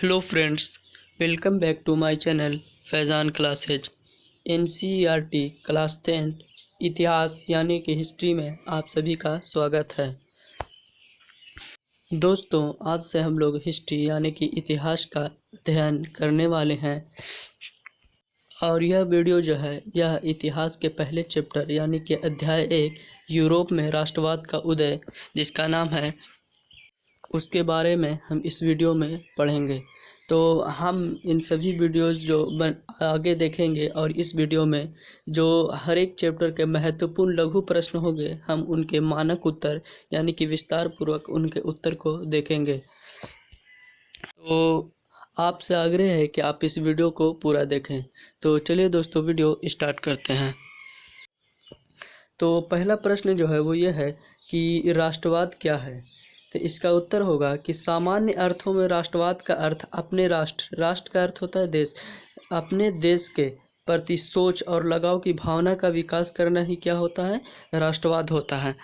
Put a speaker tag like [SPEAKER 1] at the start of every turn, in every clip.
[SPEAKER 1] Hello friends, welcome back to my channel Faizan classes. NCERT class 10 इतिहास यानी कि history में आप सभी का स्वागत है। दोस्तों, आज से हम लोग हिस्ट्री यानी कि इतिहास का अध्ययन करने वाले हैं और यह वीडियो जो है यह इतिहास के पहले चैप्टर यानी कि अध्याय 1 यूरोप में राष्ट्रवाद का उदय जिसका नाम है उसके बारे में हम इस वीडियो में पढ़ेंगे। तो हम इन सभी वीडियोस जो आगे देखेंगे और इस वीडियो में जो हर एक चैप्टर के महत्वपूर्ण लघु प्रश्न होंगे हम उनके मानक उत्तर यानी कि विस्तार पूर्वक उनके उत्तर को देखेंगे। तो आपसे आग्रह है कि आप इस वीडियो को पूरा देखें। तो चलिए दोस्तों, वीडियो स्टार्ट करते हैं। तो पहला प्रश्न जो है वो ये है कि राष्ट्रवाद क्या है। तो इसका उत्तर होगा कि सामान्य अर्थों में राष्ट्रवाद का अर्थ अपने राष्ट्र का अर्थ होता है देश, अपने देश के प्रति सोच और लगाव की भावना का विकास करना ही क्या होता है, राष्ट्रवाद होता है।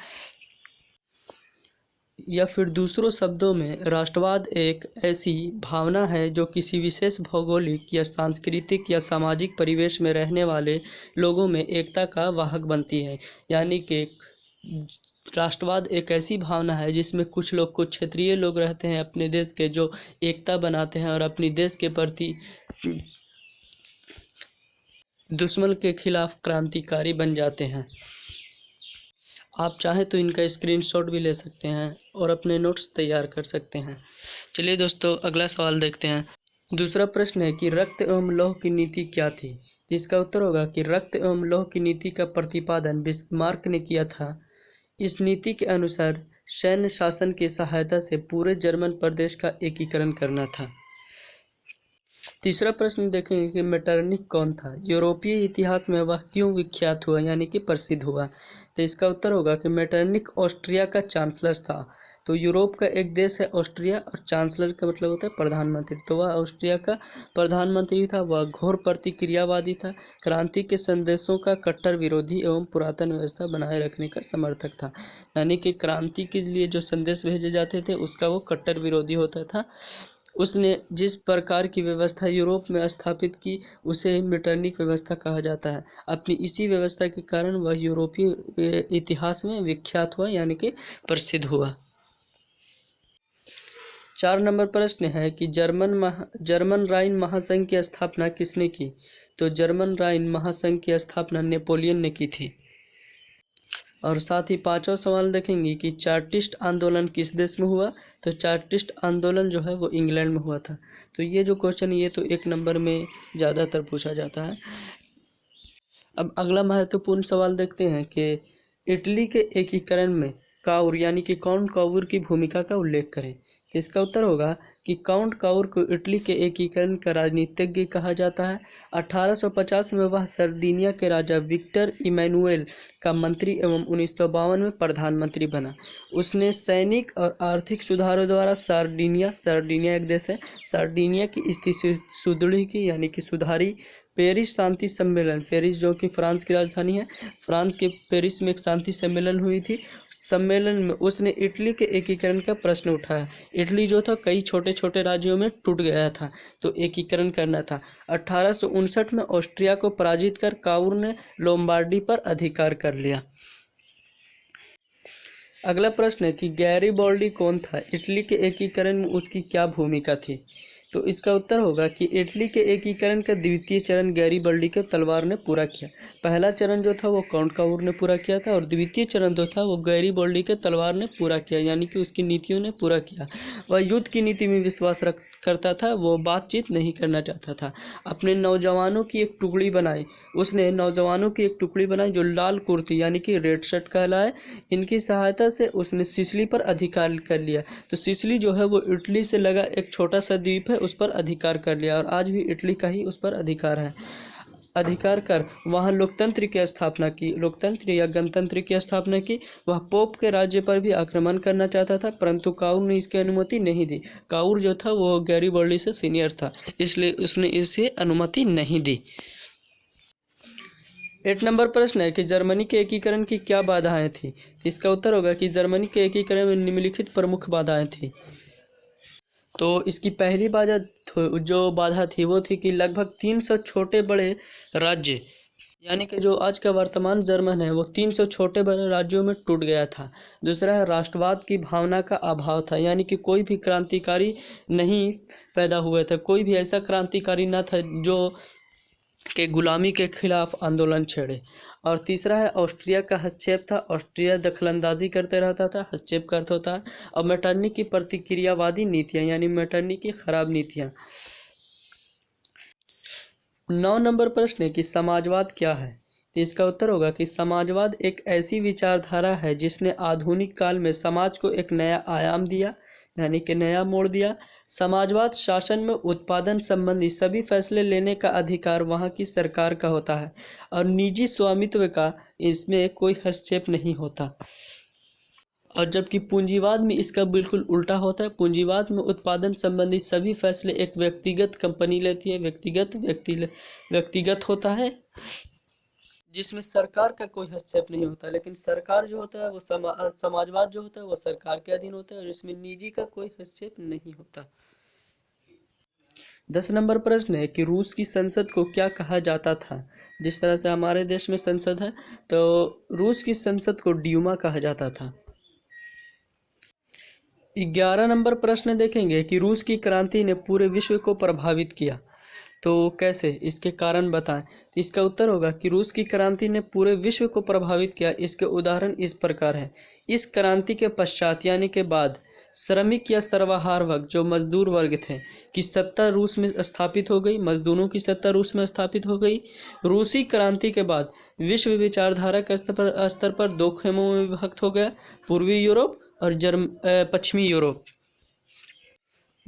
[SPEAKER 1] या फिर दूसरों शब्दों में राष्ट्रवाद एक ऐसी भावना है जो किसी विशेष भौगोलिक या सांस्कृतिक या सामाजिक परिवेश में रहने वाले लोगों में एकता का वाहक बनती है। यानी कि राष्ट्रवाद एक ऐसी भावना है जिसमें कुछ क्षेत्रीय लोग रहते हैं अपने देश के, जो एकता बनाते हैं और अपनी देश के प्रति दुश्मन के खिलाफ क्रांतिकारी बन जाते हैं। आप चाहें तो इनका स्क्रीनशॉट भी ले सकते हैं और अपने नोट्स तैयार कर सकते हैं। चलिए दोस्तों, अगला सवाल देखते हैं। दूसरा प्रश्न है कि रक्त एवं लौह की नीति क्या थी। जिसका उत्तर होगा कि रक्त एवं लौह की नीति का प्रतिपादन बिस्मार्क ने किया था। इस नीति के अनुसार सैन्य शासन की सहायता से पूरे जर्मन प्रदेश का एकीकरण करना था। तीसरा प्रश्न देखेंगे कि मेटरनिख कौन था। यूरोपीय इतिहास में वह क्यों विख्यात हुआ यानी कि प्रसिद्ध हुआ। तो इसका उत्तर होगा कि मेटरनिख ऑस्ट्रिया का चांसलर था। तो यूरोप का एक देश है ऑस्ट्रिया और चांसलर का मतलब होता है प्रधानमंत्री। तो वह ऑस्ट्रिया का प्रधानमंत्री था। वह घोर प्रतिक्रियावादी था, क्रांति के संदेशों का कट्टर विरोधी एवं पुरातन व्यवस्था बनाए रखने का समर्थक था। यानी कि क्रांति के लिए जो संदेश भेजे जाते थे उसका वो कट्टर विरोधी होता था। उसने जिस प्रकार की व्यवस्था यूरोप में स्थापित की उसे मेटरनिख व्यवस्था कहा जाता है। अपनी इसी व्यवस्था के कारण वह यूरोपीय इतिहास में विख्यात हुआ यानी कि प्रसिद्ध हुआ। 4 नंबर प्रश्न है कि जर्मन राइन महासंघ की स्थापना किसने की। तो जर्मन राइन महासंघ की स्थापना नेपोलियन ने की थी। और साथ ही 5वां सवाल देखेंगे कि चार्टिस्ट आंदोलन किस देश में हुआ। तो चार्टिस्ट आंदोलन जो है वो इंग्लैंड में हुआ था। तो ये जो क्वेश्चन ये तो 1 नंबर में ज़्यादातर पूछा जाता है। अब अगला महत्वपूर्ण सवाल देखते हैं कि इटली के एकीकरण में काउर यानी कि काउंट काउर की भूमिका का उल्लेख करें। तो इसका उत्तर होगा कि काउंट काउर को इटली के एकीकरण का राजनीतिज्ञ कहा जाता है। 1850 में वह सर्डिनिया के राजा विक्टर इमैनुएल का मंत्री एवं 1952 में प्रधानमंत्री बना। उसने सैनिक और आर्थिक सुधारों द्वारा सार्डिनिया एक देश है, सार्डिनिया की स्थिति सुदृढ़ की यानी कि सुधारी। पेरिस शांति सम्मेलन, पेरिस जो कि फ्रांस की राजधानी है, फ्रांस के पेरिस में एक शांति सम्मेलन हुई थी। सम्मेलन में उसने इटली के एकीकरण का प्रश्न उठाया। इटली जो था कई छोटे छोटे राज्यों में टूट गया था, तो एकीकरण करना था। 1859 में ऑस्ट्रिया को पराजित कर काउर ने लोम्बार्डी पर अधिकार कर लिया। अगला प्रश्न है कि गैरिबाल्डी कौन था। इटली के एकीकरण में उसकी क्या भूमिका थी। तो इसका उत्तर होगा कि इटली के एकीकरण का द्वितीय चरण गैरिबाल्डी के तलवार ने पूरा किया। पहला चरण जो था वो काउंट काउर ने पूरा किया था और द्वितीय चरण जो था वो गैरिबाल्डी के तलवार ने पूरा किया, यानी कि उसकी नीतियों ने पूरा किया। वह युद्ध की नीति में विश्वास करता था, वो बातचीत नहीं करना चाहता था। अपने नौजवानों की एक टुकड़ी बनाई, उसने नौजवानों की एक टुकड़ी बनाई जो लाल कुर्ती यानी कि रेड शर्ट कहलाए। इनकी सहायता से उसने सिसिली पर अधिकार कर लिया। तो सिसिली जो है वो इटली से लगा एक छोटा सा द्वीप है, उस पर अधिकार कर लिया और आज भी इटली का ही उस पर अधिकार है। अधिकार कर वहाँ लोकतंत्र की स्थापना की, लोकतंत्र या गणतंत्र की स्थापना की। वह पोप के राज्य पर भी आक्रमण करना चाहता था, परंतु काउर ने इसकी अनुमति नहीं दी। काउर जो था वो गैरिबाल्डी से सीनियर था, इसलिए उसने इसे अनुमति नहीं दी। 8 नंबर प्रश्न है कि जर्मनी के एकीकरण की क्या बाधाएं थी। इसका उत्तर होगा कि जर्मनी के एकीकरण में निम्नलिखित प्रमुख बाधाएं थी। तो इसकी पहली जो बाधा थी वो थी कि लगभग 300 छोटे बड़े राज्य, यानी कि जो आज का वर्तमान जर्मन है वो 300 छोटे बड़े राज्यों में टूट गया था। दूसरा है राष्ट्रवाद की भावना का अभाव था, यानी कि कोई भी क्रांतिकारी नहीं पैदा हुए थे, कोई भी ऐसा क्रांतिकारी न था जो के गुलामी के खिलाफ आंदोलन छेड़े। और तीसरा है ऑस्ट्रिया का हस्तक्षेप था, ऑस्ट्रिया दखलंदाजी करते रहता था, हस्तक्षेप करता होता है। और मेटरनी की प्रतिक्रियावादी नीतियाँ, यानी मेटरनी की खराब नीतियाँ। 9 नंबर प्रश्न है कि समाजवाद क्या है। तो इसका उत्तर होगा कि समाजवाद एक ऐसी विचारधारा है जिसने आधुनिक काल में समाज को एक नया आयाम दिया, यानी कि नया मोड़ दिया। समाजवाद शासन में उत्पादन संबंधी सभी फैसले लेने का अधिकार वहाँ की सरकार का होता है और निजी स्वामित्व का इसमें कोई हस्तक्षेप नहीं होता। और जबकि पूंजीवाद में इसका बिल्कुल उल्टा होता है। पूंजीवाद में उत्पादन संबंधी सभी फैसले एक व्यक्तिगत कंपनी लेती है, व्यक्तिगत होता है, जिसमें सरकार का कोई हस्तक्षेप नहीं होता। लेकिन सरकार जो होता है वो समाजवाद जो होता है वो सरकार के अधीन होता है और इसमें निजी का कोई हस्तक्षेप नहीं होता। 10 नंबर प्रश्न है कि रूस की संसद को क्या कहा जाता था। जिस तरह से हमारे देश में संसद है तो रूस की संसद को ड्यूमा कहा जाता था। 11 नंबर प्रश्न देखेंगे कि रूस की क्रांति ने पूरे विश्व को प्रभावित किया, तो कैसे, इसके कारण बताएं। इसका उत्तर होगा कि रूस की क्रांति ने पूरे विश्व को प्रभावित किया। इसके उदाहरण इस प्रकार हैं। इस क्रांति के पश्चात यानी के बाद श्रमिक या सर्वहार वर्ग, जो मजदूर वर्ग थे, की सत्ता रूस में स्थापित हो गई, मजदूरों की सत्ता रूस में स्थापित हो गई। रूसी क्रांति के बाद विश्व विचारधारा के स्तर पर 2 खेमों में विभक्त हो गया, पूर्वी यूरोप और पश्चिमी यूरोप।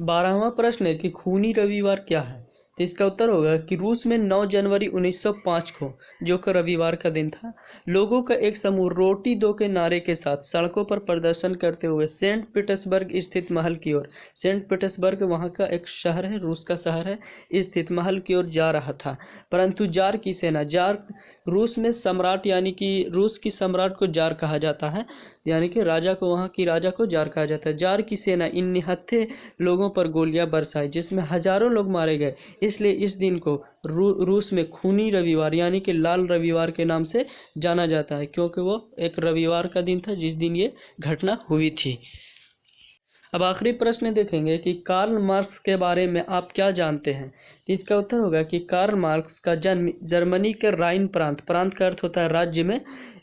[SPEAKER 1] 12वां प्रश्न है कि खूनी रविवार क्या है। तो इसका उत्तर होगा कि रूस में 9 जनवरी 1905 को, जो कि रविवार का दिन था, लोगों का एक समूह रोटी दो के नारे के साथ सड़कों पर प्रदर्शन करते हुए सेंट पीटर्सबर्ग स्थित महल की ओर, सेंट पीटर्सबर्ग वहाँ का एक शहर है, रूस का शहर है, स्थित महल की ओर जा रहा था। परंतु जार की सेना, जार रूस में सम्राट, यानी कि रूस की सम्राट को जार कहा जाता है, यानी कि राजा को, वहाँ की राजा को जार कहा जाता है। जार की सेना इन निहत्थे लोगों पर गोलियां बरसाई जिसमें हजारों लोग मारे गए। इसलिए इस दिन को रूस में खूनी रविवार यानी कि लाल रविवार के नाम से जाना जाता है, क्योंकि वो एक रविवार का दिन था जिस दिन ये घटना हुई थी। अब आखिरी प्रश्न देखेंगे कि कार्ल मार्क्स के बारे में आप क्या जानते हैं। तो इसका उत्तर होगा कि कार्ल मार्क्स का जन्म जर्मनी के राइन प्रांत का अर्थ होता है राज्य में,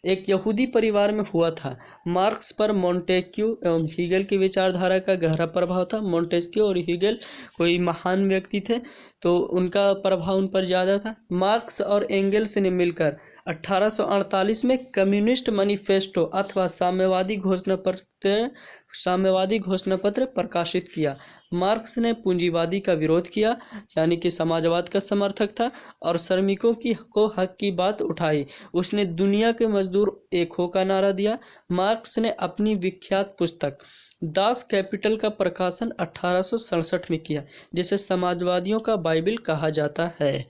[SPEAKER 1] एक यहूदी परिवार में हुआ था। मार्क्स पर मोंटेक्यू एवं हीगल की विचारधारा का गहरा प्रभाव था। मोंटेक्यू और हीगल कोई महान व्यक्ति थे, तो उनका प्रभाव उन पर ज़्यादा था। मार्क्स और एंगल्स ने मिलकर 1848 में कम्युनिस्ट मैनिफेस्टो अथवा साम्यवादी घोषणा पत्र प्रकाशित किया। मार्क्स ने पूंजीवादी का विरोध किया, यानी कि समाजवाद का समर्थक था, और श्रमिकों को हक की बात उठाई। उसने दुनिया के मजदूर एक हो का नारा दिया। मार्क्स ने अपनी विख्यात पुस्तक दास कैपिटल का प्रकाशन 1867 में किया, जिसे समाजवादियों का बाइबिल कहा जाता है।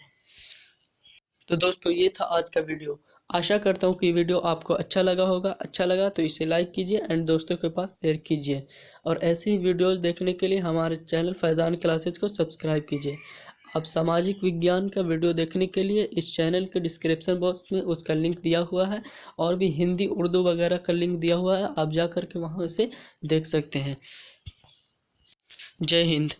[SPEAKER 1] तो दोस्तों ये था आज का वीडियो। आशा करता हूँ कि वीडियो आपको अच्छा लगा होगा। अच्छा लगा तो इसे लाइक कीजिए एंड दोस्तों के पास शेयर कीजिए, और ऐसे ही वीडियोस देखने के लिए हमारे चैनल फैज़ान क्लासेज को सब्सक्राइब कीजिए। आप सामाजिक विज्ञान का वीडियो देखने के लिए इस चैनल के डिस्क्रिप्शन बॉक्स में उसका लिंक दिया हुआ है, और भी हिंदी उर्दू वगैरह का लिंक दिया हुआ है, आप जा कर के वहाँ से देख सकते हैं। जय हिंद।